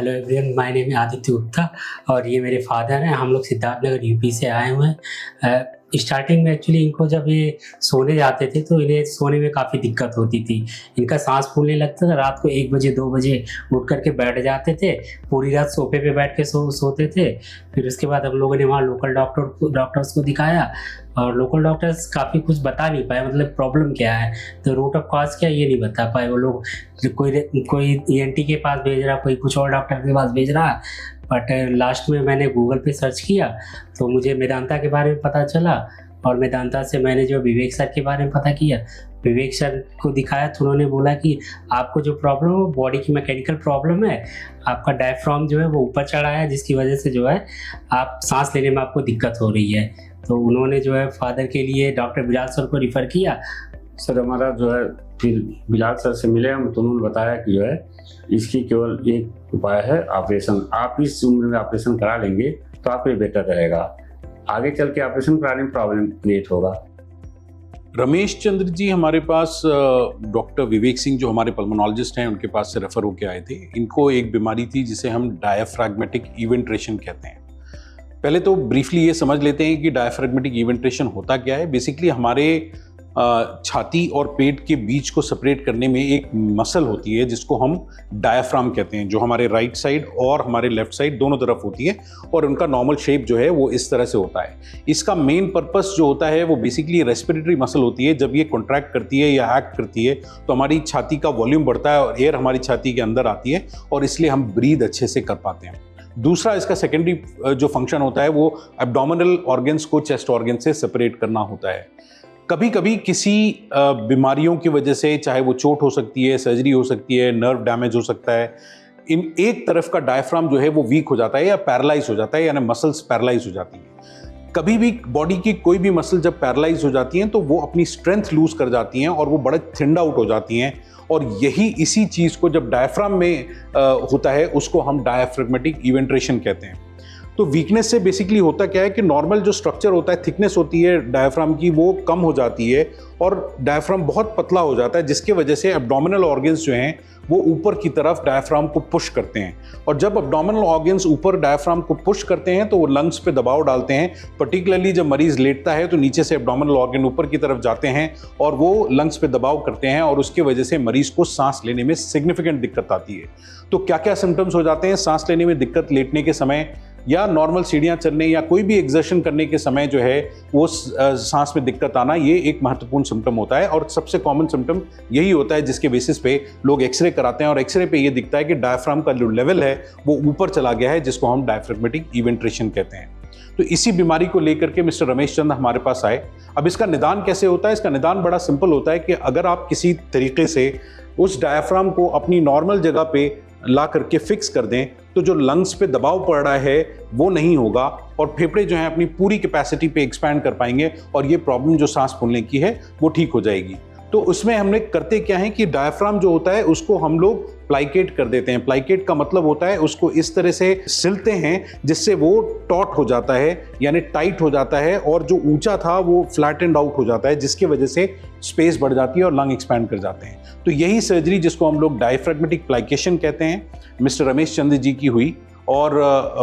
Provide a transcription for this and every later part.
Hello everyone, my name है आदित्य गुप्ता और ये मेरे फादर हैं। हम लोग सिद्धार्थनगर यूपी से आए हुए हैं। स्टार्टिंग में एक्चुअली इनको जब ये सोने जाते थे तो इन्हें सोने में काफ़ी दिक्कत होती थी। इनका सांस फूलने लगता था। रात को 1 बजे 2 बजे उठ करके बैठ जाते थे, पूरी रात सोफे पे बैठ के सोते थे। फिर उसके बाद हम लोगों ने वहाँ लोकल डॉक्टर्स को दिखाया और लोकल डॉक्टर्स काफ़ी कुछ बता नहीं पाए, मतलब प्रॉब्लम क्या है, तो रूट ऑफ कॉज क्या ये नहीं बता पाए। वो लोग कोई ENT के पास भेज रहा, कोई कुछ और डॉक्टर के पास भेज रहा। बट लास्ट में मैंने गूगल पे सर्च किया तो मुझे मेदांता के बारे में पता चला और मेदांता से मैंने जो विवेक सर के बारे में पता किया, विवेक सर को दिखाया तो उन्होंने बोला कि आपको जो प्रॉब्लम है वो बॉडी की मैकेनिकल प्रॉब्लम है। आपका डायफ्राम जो है वो ऊपर चढ़ा है, जिसकी वजह से जो है आप सांस लेने में आपको दिक्कत हो रही है। तो उन्होंने जो है फादर के लिए डॉक्टर बिलाल सर को रिफ़र किया। सर हमारा जो है फिर बिलाल सर से मिले हम, तो उन्होंने बताया कि जो है इसकी केवल एक उपाय है ऑपरेशन। आप इस उम्र में ऑपरेशन करा लेंगे तो आपके लिए बेटर रहेगा, आगे चल के ऑपरेशन कराने में प्रॉब्लम क्रिएट होगा। रमेश चंद्र जी हमारे पास डॉक्टर विवेक सिंह जो हमारे पल्मोनोलॉजिस्ट हैं उनके पास से रेफर होकर आए थे। इनको एक बीमारी थी जिसे हम डायफ्रैग्मेटिक इवेंट्रेशन कहते हैं। पहले तो ब्रीफली ये समझ लेते हैं कि डायफ्रैग्मेटिक इवेंट्रेशन होता क्या है। बेसिकली हमारे छाती और पेट के बीच को सेपरेट करने में एक मसल होती है जिसको हम डायफ्राम कहते हैं, जो हमारे राइट साइड और हमारे लेफ्ट साइड दोनों तरफ होती है और उनका नॉर्मल शेप जो है वो इस तरह से होता है। इसका मेन पर्पस जो होता है वो बेसिकली रेस्पिरेटरी मसल होती है। जब ये कॉन्ट्रैक्ट करती है या एक्ट करती है तो हमारी छाती का वॉल्यूम बढ़ता है और एयर हमारी छाती के अंदर आती है और इसलिए हम ब्रीद अच्छे से कर पाते हैं। दूसरा इसका सेकेंडरी जो फंक्शन होता है वो एब्डोमिनल ऑर्गन्स को चेस्ट ऑर्गन से सेपरेट करना होता है। कभी कभी किसी बीमारियों की वजह से, चाहे वो चोट हो सकती है, सर्जरी हो सकती है, नर्व डैमेज हो सकता है, इन एक तरफ का डायफ्राम जो है वो वीक हो जाता है या पैरालाइज हो जाता है, यानी मसल्स पैरालाइज हो जाती हैं। कभी भी बॉडी की कोई भी मसल जब पैरालाइज हो जाती हैं तो वो अपनी स्ट्रेंथ लूज कर जाती हैं और वो बड़े थिंड आउट हो जाती हैं। और यही इसी चीज़ को जब डायफ्राम में होता है उसको हम डायफ्रैग्मेटिक इवेंट्रेशन कहते हैं। तो वीकनेस से बेसिकली होता क्या है कि नॉर्मल जो स्ट्रक्चर होता है, थिकनेस होती है डायफ्राम की, वो कम हो जाती है और डायफ्राम बहुत पतला हो जाता है, जिसकी वजह से एब्डोमिनल ऑर्गन्स जो हैं वो ऊपर की तरफ डायफ्राम को पुश करते हैं। और जब एब्डोमिनल ऑर्गन्स ऊपर डायफ्राम को पुश करते हैं तो वो लंग्स पे दबाव डालते हैं। पर्टिकुलरली जब मरीज लेटता है तो नीचे से एब्डोमिनल ऑर्गन ऊपर की तरफ जाते हैं और वो लंग्स पे दबाव करते हैं और उसकी वजह से मरीज को सांस लेने में सिग्निफिकेंट दिक्कत आती है। तो क्या क्या सिम्टम्स हो जाते हैं सांस लेने में दिक्कत? लेटने के समय या नॉर्मल सीढ़ियाँ चढ़ने या कोई भी एग्जर्शन करने के समय जो है वो सांस में दिक्कत आना, ये एक महत्वपूर्ण सिम्टम होता है और सबसे कॉमन सिम्टम यही होता है जिसके बेसिस पे लोग एक्सरे कराते हैं और एक्सरे पे ये दिखता है कि डायफ्राम का जो लेवल है वो ऊपर चला गया है, जिसको हम डायफ्रैग्मेटिक इवेंट्रेशन कहते हैं। तो इसी बीमारी को लेकर के मिस्टर रमेश चंद्र हमारे पास आए। अब इसका निदान कैसे होता है? इसका निदान बड़ा सिंपल होता है कि अगर आप किसी तरीके से उस डायफ्राम को अपनी नॉर्मल जगह पे ला करके फिक्स कर दें तो जो लंग्स पे दबाव पड़ रहा है वो नहीं होगा और फेफड़े जो हैं अपनी पूरी कैपेसिटी पे एक्सपैंड कर पाएंगे और ये प्रॉब्लम जो सांस फूलने की है वो ठीक हो जाएगी। तो उसमें हमने करते क्या है कि डायफ्राम जो होता है उसको हम लोग प्लाइकेट कर देते हैं। प्लाइकेट का मतलब होता है उसको इस तरह से सिलते हैं जिससे वो टॉट हो जाता है, यानी टाइट हो जाता है और जो ऊंचा था वो फ्लैटेंड आउट हो जाता है, जिसकी वजह से स्पेस बढ़ जाती है और लंग एक्सपैंड कर जाते हैं। तो यही सर्जरी जिसको हम लोग डायफ्रैग्मेटिक प्लाइकेशन कहते हैं मिस्टर रमेश चंद्र जी की हुई और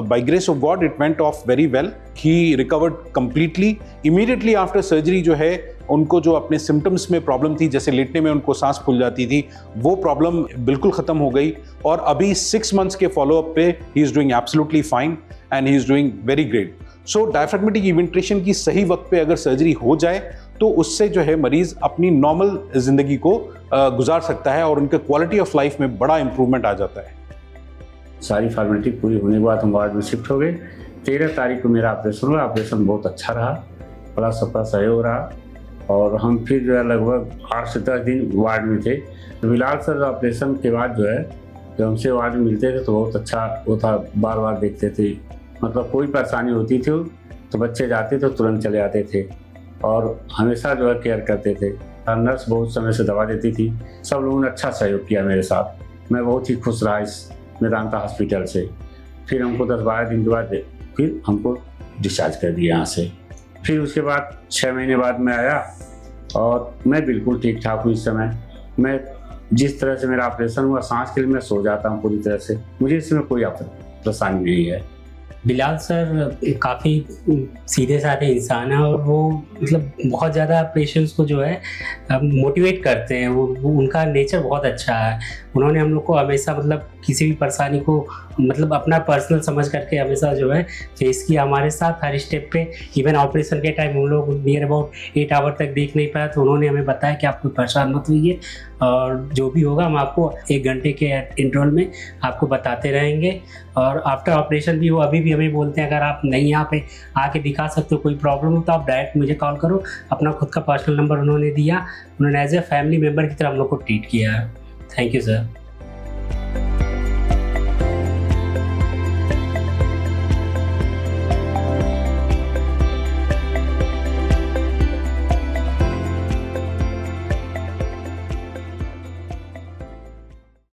by grace of God it went off very well. He recovered completely. Immediately after surgery जो है उनको जो अपने सिम्टम्स में प्रॉब्लम थी, जैसे लेटने में उनको सांस फूल जाती थी, वो प्रॉब्लम बिल्कुल ख़त्म हो गई और अभी 6 मंथ्स के फॉलोअप पे he is doing absolutely fine and he is doing very great. So diaphragmatic eventration की सही वक्त पे अगर सर्जरी हो जाए तो उससे जो है मरीज़ अपनी नॉर्मल ज़िंदगी को गुजार सकता है और उनके क्वालिटी ऑफ लाइफ में बड़ा इंप्रूवमेंट आ जाता है। सारी फॉर्मेलिटी पूरी होने के बाद हम वार्ड में शिफ्ट हो गए। 13 तारीख को मेरा ऑपरेशन हुआ। ऑपरेशन बहुत अच्छा रहा, बड़ा सबका सहयोग रहा और हम फिर जो है लगभग 8 से 10 दिन वार्ड में थे। तो बिलाल सर ऑपरेशन के बाद जो है जब हमसे वार्ड में मिलते थे तो बहुत अच्छा होता, बार बार देखते थे। मतलब कोई परेशानी होती थी तो बच्चे जाते थे तुरंत चले आते थे और हमेशा जो है केयर करते थे। नर्स बहुत समय से दवा देती थी। सब लोगों ने अच्छा सहयोग किया मेरे साथ। मैं बहुत ही खुश रहा इस मेदांता हॉस्पिटल से। फिर हमको 10-12 दिन के बाद फिर हमको डिस्चार्ज कर दिया यहाँ से। फिर उसके बाद 6 महीने बाद मैं आया और मैं बिल्कुल ठीक ठाक हूँ। इस समय मैं जिस तरह से मेरा ऑपरेशन हुआ, सांस के लिए मैं सो जाता हूँ पूरी तरह से, मुझे इसमें कोई परेशानी नहीं है। बिलाल सर काफ़ी सीधे साधे इंसान है और वो मतलब बहुत ज़्यादा पेशेंट्स को जो है मोटिवेट करते हैं। वो उनका नेचर बहुत अच्छा है। उन्होंने हम लोग को हमेशा मतलब किसी भी परेशानी को मतलब अपना पर्सनल समझ करके हमेशा जो है फेस किया हमारे साथ हर स्टेप पे। इवन ऑपरेशन के टाइम हम लोग नियर अबाउट 8 आवर तक देख नहीं पाया, तो उन्होंने हमें बताया कि आप कोई परेशान मत होइए और जो भी होगा हम आपको 1 घंटे के इंटरवल में आपको बताते रहेंगे। और आफ्टर ऑपरेशन भी वो अभी भी हमें बोलते हैं अगर आप नहीं यहाँ पे आके दिखा सकते हो, कोई प्रॉब्लम हो तो आप डायरेक्ट मुझे कॉल करो। अपना खुद का पर्सनल नंबर उन्होंने दिया। उन्होंने एज ए फैमिली मेम्बर की तरह हम लोग को ट्रीट किया है। Thank you sir.